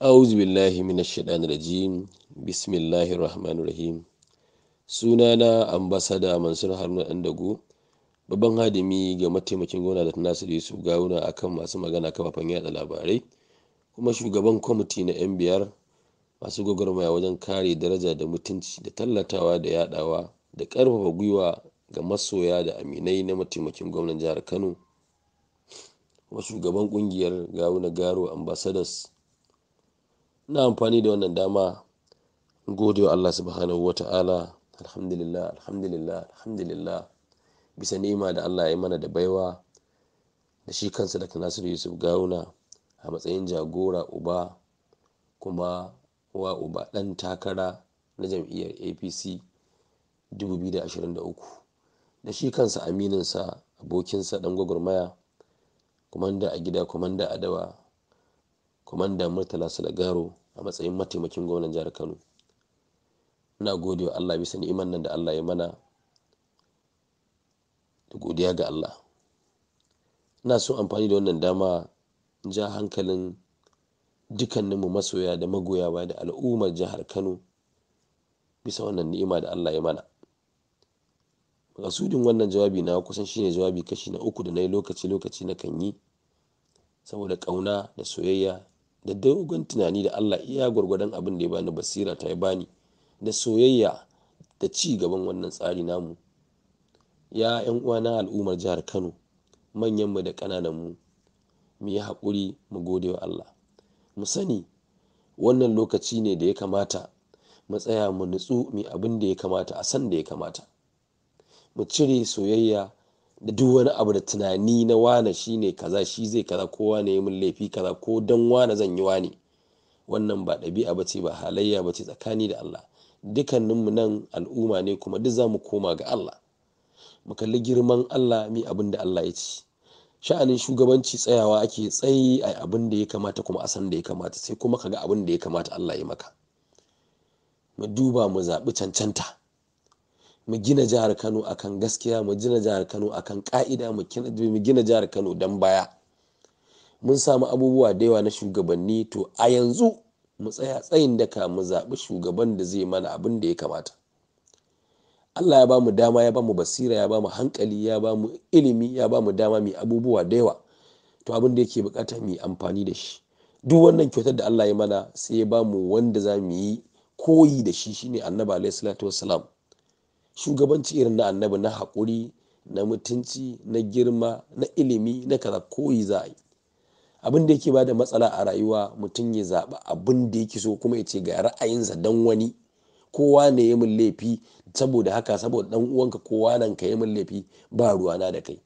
A'udhu billahi minash shaitanir rajim. Bismillahir rahmanir rahim. Sunana ambassador Mansur Haruna Dandago, babban hadimi ga mataimakin gwamna da Nasiru Yusuf Gawuna akan masu magana kafafen yada labarai, kuma shugaban kwamiti na 'yan biyar masu gwagwarmaya wajen kare daraja da mutunci da tallatawa da yadawa da karfafa gwiwa ga masoya da aminai na mataimakin gwamnan jihar Kano, kuma shugaban kungiyar Gawuna Garo Ambassadors. Ina amfani da wannan dama gode wa Allah subhanahu wa ta'ala. Alhamdulillah, alhamdulillah, alhamdulillah, bisa ni'ima da Allah ya yi mana da baiwa da shi kansa Dr. Nasiru Yusuf Gawuna a matsayin jagora uba, kuma wa uba ɗan takara na jam'iyyar APC 2023, da shi kansa amininsa, abokinsa, ɗan gwagwarmaya, kwamanda a gida, kwamanda a dawa, kwamanda Murtala Salagaro a matsayin mataimakin gwamnan jihar Kano. Ina gode wa Allah bisa ni'iman nan da Allah ya mana, da godiya ga Allah. Ina so amfani da wannan dama in ja hankalin dukkaninmu masoya da magoya baya da al'ummar jihar Kano bisa wannan ni'ima da Allah ya mana. Makasudin wannan jawabi na kusan shine jawabi kashi na uku da na yi lokaci na kan yi, saboda ƙauna da soyayya da dogon tunani da Allah iya gwargwadon abin da ya bani basira ta ya bani, da soyayya da ci gaban wannan tsari namu. Ya 'yan uwana al'ummar jihar Kano, manyanmu da ƙanananmu, mu yi haƙuri mu gode wa Allah. Mu sani wannan lokaci ne da ya kamata mu tsaya mu nutsu mu abin da ya kamata a san da ya kamata. Mu cire soyayya da duk wani abu da tunani na wane shi ne kaza, shi zai kaza, ko wane ya min laifi kaza, ko dan wane zan yi wane. Wannan ba ɗabi'a ba ce, ba halayya ba ce tsakani da Allah. Dukkaninmu nan al'umma ne, kuma duk za mu koma ga Allah. Mu kalli girman Allah, mi abin da Allah ya ce. Sha'anin shugabanci tsayawa ake tsayi a abin da ya kamata, kuma a san da ya kamata, sai kuma ka ga abin da ya kamata Allah ya maka. Mu duba mu zaɓi cancanta. Mu gina jihar Kano akan gaskiya, mu gina jihar Kano akan ƙa'ida, mu gina jihar Kano dan baya. Mun samu abubuwa da yawa na shugabanni, to a yanzu mu tsaya tsayin daka mu zaɓi shugaban da zai mana abin da ya kamata. Allah ya ba mu dama, ya ba mu basira, ya ba mu hankali, ya ba mu ilimi, ya ba mu dama mu abubuwa da yawa. To abin da yake bukata mu yi amfani da shi. Duk wannan kyautar da Allah ya mana, sai ya ba mu wanda za mu yi koyi da shi, shine Annabi alaihi salatu wassalam. Shugabanci irin na Annabi, na haƙuri, na mutunci, na girma, na ilimi, na kaza, koyi za a yi. Abin da yake bada matsala a rayuwa, mutum ya zaɓi abin da yake so, kuma ya ce ga ra'ayinsa dan wani. Kowa ne ya min laifi, saboda haka, saboda dan uwanka kowa nan ka yi min laifi, ba ruwana da kai.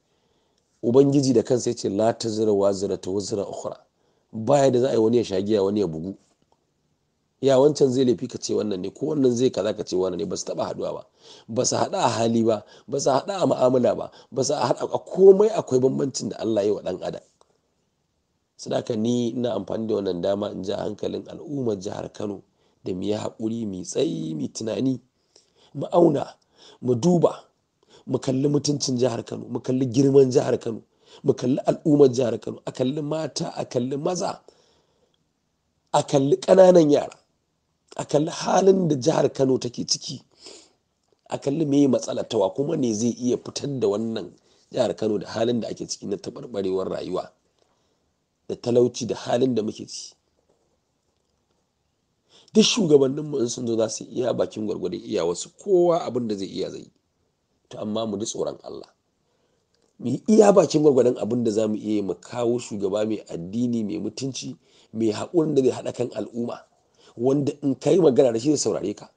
Ubangiji da kansa ya ce la tazira waziratu wazira ukhra. Baya da za a yi wani ya sha giya wani ya bugu. Ya wancan zai laifi ka ce wannan ne, ko wannan zai kaza ka ce wannan ne. Ba su taɓa haɗuwa ba, ba su haɗa a hali ba, ba su haɗa a mu'amala ba, ba su haɗa a komai. Akwai bambancin da Allah ya yi wa ɗan adam. Sadaka ni ina amfani da wannan dama in ja hankalin al'ummar jihar Kano da mu yi haƙuri, mu tsayi, mu tunani, mu auna, mu duba, mu kalli mutuncin jihar Kano, mu kalli girman jihar Kano, mu kalli al'ummar jihar Kano, a kalli mata, a kalli maza, a kalli ƙananan yara, a kalli halin da jihar Kano take ciki, a kalli me matsalatawa, kuma ne zai iya fitar da wannan jihar Kano da halin da ake ciki na taɓarɓarewar rayuwa da talauci da halin da muke ciki. Duk shugabanninmu in sun zo za su iya bakin gwargwadon iya wasu, kowa abin da zai iya zai. To amma mu ji tsoron Allah. Mu yi iya bakin gwargwadon abin da za mu iya, mu kawo shugaba mai addini, mai mutunci, mai haƙurin da zai haɗa kan al'umma, wanda in ka yi magana da shi zai saurare ka,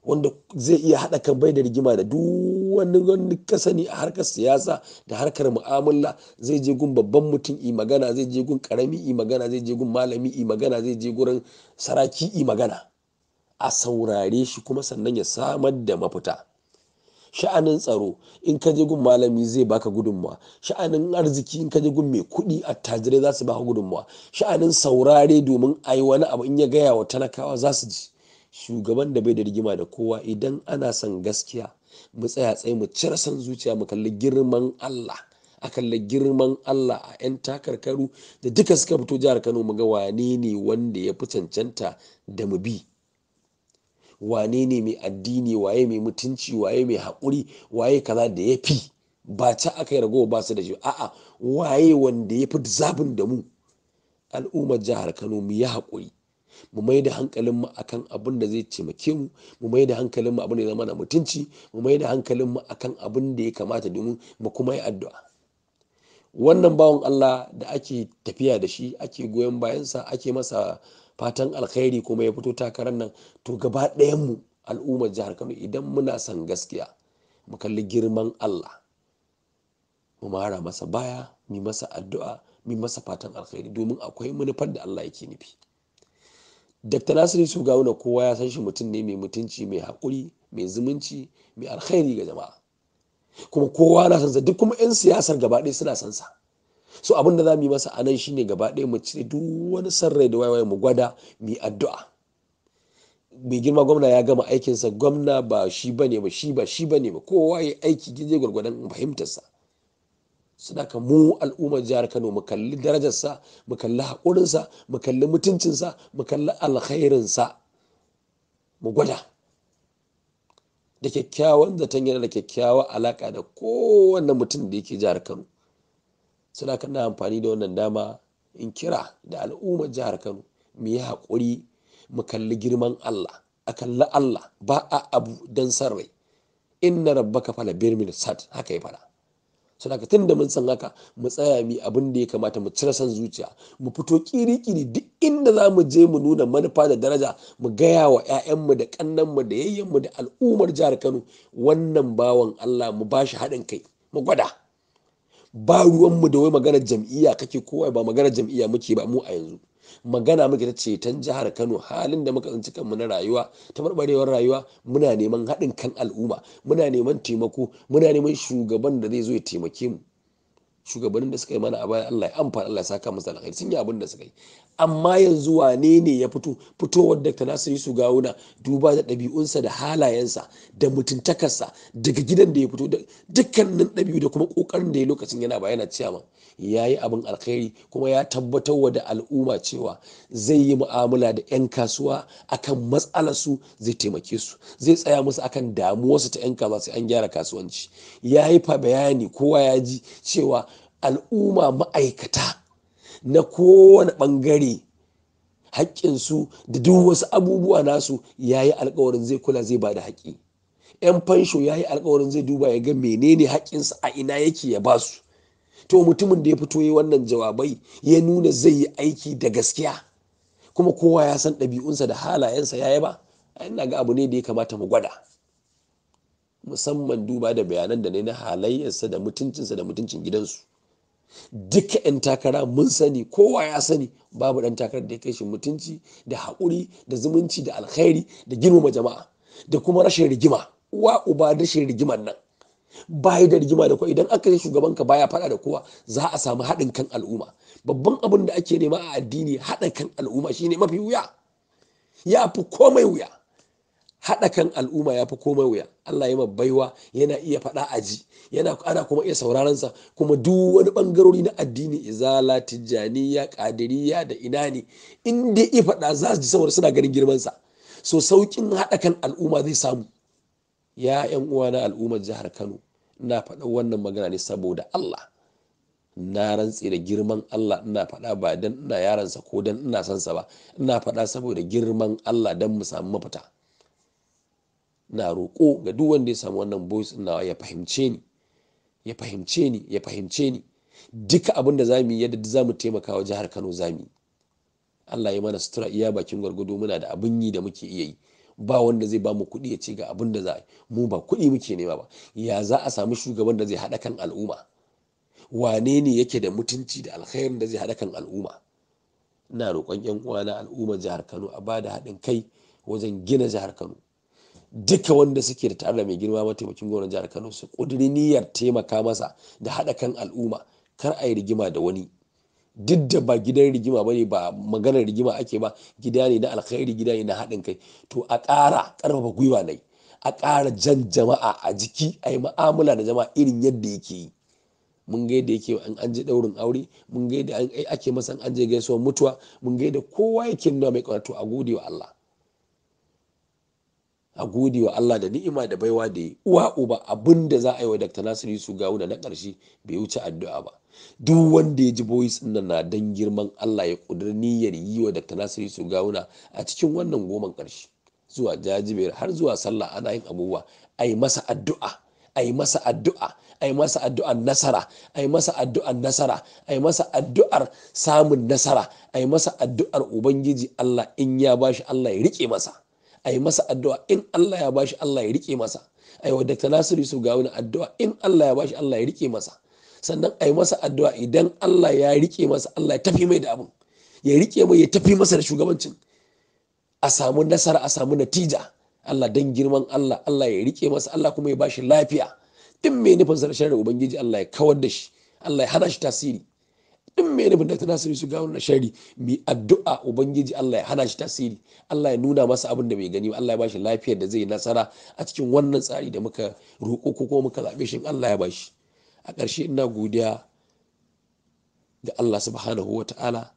wanda zai iya haɗa kan, bai da rigima da duk wani ka sani a harkar siyasa da harkar mu'amala. Zai je gun babban mutum i magana, zai je gun karami i magana, zai je gun malami i magana, zai je gurin saraki i magana, a saurare shi kuma sannan ya samar da mafita. Sha'anin tsaro, in ka je gun malami zai baka gudunmawa. Sha'anin arziki, in ka je gun mai kuɗi, attajirai za su baka gudunmawa. Sha'anin saurare, domin a yi wani abu in ya gaya wa talakawa za su ji. Shugaban da bai da rigima da kowa. Idan ana son gaskiya, mu tsaya tsaye, mu cire son zuciya, mu kalli girman Allah. a kalli girman Allah a 'yan takarkaru da duka suka fito jihar Kano mu ga wane ne wanda ya fi cancanta da mu bi, wane ne mai addini, waye mai mutunci, waye mai haƙuri, waye kaza da ya fi, ba ca aka yi ragowa ba su da shi, a'a waye wanda ya fi zabin da mu. Al'ummar jihar Kano mu yi haƙuri, mu mai da hankalinmu akan abin da zai taimake mu, mu mai da hankalinmu abin da ya zama na mutunci, mu mai da hankalinmu akan abin da ya kamata domin mu kuma yi addu'a. Wannan bawan Allah da ake tafiya da shi, ake goyon bayansa, ake masa fatan alkhairi kuma ya fito takarar nan, to gaba ɗayanmu al'ummar jihar Kano idan muna son gaskiya mu kalli girman Allah, mu mara masa baya, mu masa addu'a, mu masa fatan alkhairi domin akwai manufar da Allah yake nufi. Dr. Nasiru Yusuf Gawuna kowa ya san shi mutum ne mai mutunci, mai haƙuri, mai zumunci, mai alkhairi ga jama'a, kuma kowa na sansa, duk kuma 'yan siyasar gaba ɗaya suna sansa. So abin da za mu yi masa anan shine gaba ɗaya mu cire duk wani san rai da wayewaye, mu gwada mu yi addu'a. Mai girma gwamna ya gama aikinsa, gwamna ba shi bane ba, shi ba shi bane ba, kowa ya aiki gije gwargwadon fahimtarsa. Sadaka mu al'ummar jihar Kano mu kalli darajarsa, mu kalli haƙurinsa, mu kalli mutuncinsa, mu kalli alkhairinsa, mu gwada da kyakkyawan zaton yana da kyakkyawa alaƙa da kowane mutum da yake jihar Kano. Sadaka na amfani da wannan dama in kira da al'ummar jihar Kano mu yi haƙuri, mu kalli girman Allah, a kalli Allah, ba a abu don san rai. Inna rabbaka fala birmin sad, haka ya fara. Sadaka tun da mun san haka, mu tsaya mu abin da ya kamata, mu cire son zuciya, mu fito kiri-kiri duk inda za mu je mu nuna manufa da daraja, mu gaya wa 'ya'yanmu da ƙannanmu da yayyanmu da al'ummar jihar Kano wannan bawan Allah, mu ba shi haɗin kai, mu gwada. Ba ruwanmu da wai maganar jam'iyya kake, kowa ba maganar jam'iyya muke ba mu a yanzu. Magana muke ta ceton jihar Kano, halin da muka tsinci kanmu na rayuwa, taɓarɓarewar rayuwa, muna neman haɗin kan al'umma, muna neman taimako, muna neman shugaban da zai zo ya taimake mu. Shugabannin da suka yi mana a baya Allah ya amfana, Allah ya saka musu alkhairi, sun yi abin da suka yi. Amma yanzu wane ne ya fitowar Dr. Nasiru Yusuf Gawuna, duba da ɗabi'unsa da halayensa da mutuntakarsa daga gidan da ya fito, da dukkanin ɗabi'u da kuma ƙoƙarin da ya lokacin yana ba yana ciyaman, ya yi abin alkhairi kuma ya tabbatar wa da al'umma cewa zai yi mu'amala da 'yan kasuwa akan matsalarsu, zai taimake su, zai tsaya musu akan damuwarsu ta 'yan kasuwa sai an gyara kasuwanci. Ya yi fa bayani, kowa ya ji cewa al'umma ma'aikata na kowane ɓangare haƙƙinsu da duk wasu abubuwa nasu ya yi alkawarin zai kula, zai ba da haƙƙi. 'Yan fansho ya yi alkawarin zai duba ya ga menene haƙƙinsu a ina yake ya ba su. To mutumin da ya fito yi wannan jawabai ya nuna zai yi aiki da gaskiya, kuma kowa ya san ɗabi'unsa da halayensa ya yi ba, ina ga abu ne da ya kamata mu gwada, musamman duba da bayanan da ne na halayyarsa da mutuncinsa da mutuncin gidansu. Duka 'yan takara mun sani, kowa ya sani, babu ɗan takarar da ya kai shi mutunci da haƙuri da zumunci da alkhairi da girmama jama'a da kuma rashin rigima. Uwa uba rashin rigiman nan, bayi da rigima da kowa. Idan aka yi shugabanka baya faɗa da kowa, za a samu haɗin kan al'umma. Babban abin da ake nema a addini haɗa kan al'umma shine mafi wuya, ya fi komai wuya. Haɗa kan al'umma ya fi komai wuya. Allah ya ma baiwa, yana iya faɗa a ji, ana kuma iya sauraronsa, kuma duk wani ɓangarori na addini, izala, tijjaniya, ƙadiriya da ina ne, in dai ya faɗa za su ji saboda suna ganin girmansa. So sauƙin haɗa kan al'umma zai samu. Ya 'yan uwa na al'ummar jihar Kano, ina faɗa wannan magana ne saboda Allah. Na rantse da girman Allah ina faɗa, ba dan ina yaransa ko dan ina sansa ba, ina faɗa saboda girman Allah dan mu samu mafita. Na roƙo ga duk wanda ya samu wannan voice nawa ya fahimce ni, ya fahimce ni, ya fahimce ni. Duka abin da zamu yi, yadda zamu taimaka wa jihar Kano zamu yi. Allah ya mana sutura iya bakin gwargwado, muna da abin yi da muke iya yi. Ba wanda zai ba mu kuɗi ya ce ga abin da za a yi. Mu ba kuɗi muke nema ba. Ya za a samu shugaban da zai haɗa kan al'umma? Wane ne yake da mutunci da alkhairin da zai haɗa kan al'umma? Ina roƙon 'yan uwana al'ummar jihar Kano a bada haɗin kai wajen gina jihar Kano. Duka wanda suke da tare da mai girma mataimakin gwamnan jihar Kano su ƙudiri niyyar taimaka masa da haɗa kan al'umma, kar a yi rigima da wani. Duk da ba gidan rigima bane, ba maganar rigima ake ba, gida ne na alkhairi, gida ne na haɗin kai. To a ƙara ƙarfafa gwiwa nai, a ƙara jan jama'a a jiki, a yi mu'amala da jama'a irin yadda yake yi. mun ga yadda yake an je daurin aure, mun ga yadda ake masa an je gaisuwar mutuwa, mun ga yadda kowa yake nuna mai ƙauna. To a gode wa Allah, a gode wa Allah da ni'ima da baiwa da yi. Uwa uba abin da za a yi wa Dr. Nasiru Yusuf Gawuna na ƙarshe bai wuce addu'a ba. Duk wanda ya ji voice ɗin nan na dan girman Allah ya ƙudiri niyyar yi wa Dr. Nasiru Yusuf Gawuna a cikin wannan goman ƙarshe zuwa jajibere har zuwa sallah ana yin abubuwa, a yi masa addu'a, a yi masa addu'a, a yi masa addu'ar nasara, a yi masa addu'ar nasara, a yi masa addu'ar samun nasara, a yi masa addu'ar Ubangiji Allah in ya bashi Allah ya riƙe masa, a yi masa addu'a in Allah ya bashi Allah ya riƙe masa, a yi wa Dr. Nasiru Yusuf Gawuna addu'a in Allah ya bashi Allah ya riƙe masa, sannan a yi masa addu'a idan Allah ya riƙe masa Allah ya tafi mai da abin, ya riƙe mai ya tafi masa da shugabancin, a samu nasara, a samu natija. Allah dan girman Allah, Allah ya riƙe masa, Allah kuma ya bashi lafiya. Duk mai nufin sa da sharri Ubangiji Allah ya kawar da shi, Allah ya hana shi tasiri. Duk mai nufin Dr. Nasiru Yusuf Gawuna da sharri, mai addu'a Ubangiji Allah ya hana shi tasiri, Allah ya nuna masa abin da bai gani ba, Allah ya bashi lafiyar da zai nasara a cikin wannan tsari da muka roƙo ko kuma muka zaɓe shi, Allah ya bashi. A ƙarshe ina godiya ga Allah subhanahu wa ta'ala